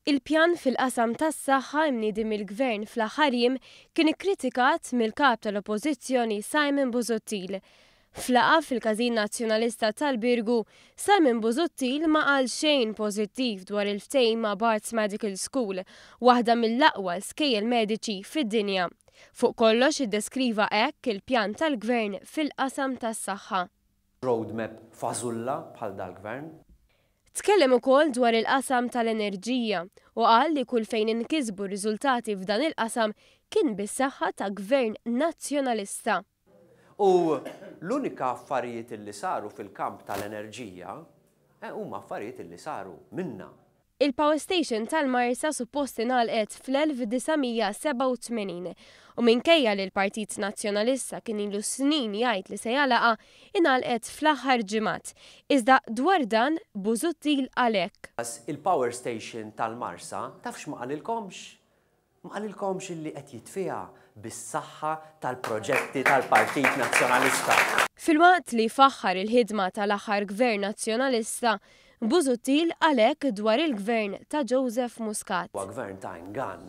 Il-pjan fil-qasam tas-saħħa mniedi mill-Gvern fl-aħħar jiem kien ikkritikat mill-kap tal-Oppożizzjoni Simon Busuttil. F'laqgħa fil-Każin Nazzjonalista tal-Birgu, Simon Busuttil ma qal xejn pożittiv dwar il-ftehim ma' Barts Medical School, waħda mill-aqwa skejjel mediċi fid-dinja. Fuq kollox iddeskriva hekk il-pjan tal-Gvern fil-qasam tas-saħħa. Roadmap fażulla bħal dal-Gvern. Tkellem ukoll dwar il-qasam tal-enerġija u qal li kull fejn inkisbu riżultati f'dan il-qasam kien bis-saħħa ta' Gvern nazzjonalista. U l-unika affarijiet li saru fil-kamp tal-enerġija huma affarijiet li saru minna. Il-Power Station tal-Marsa suppost ingħalqet fl-1987 u minkejja li l-Partit Nazzjonalista kien ilu snin jgħid li se jagħlaqha ingħalqet fl-aħħar ġimgħat. Iżda dwar dan Busuttil għalhekk. Il-Power Station tal-Marsa tafx ma qalilkomx? Ma qalilkomx illi qed jitfiha bis-saħħa tal-proġetti tal-Partit Nazzjonalista. Filwaqt li faħħar il-ħidma tal-aħħar Gvern Nazzjonalista, Busuttil għalhekk dwar il-Gvern ta' Joseph Muscat. Huwa gvern ta' ingann.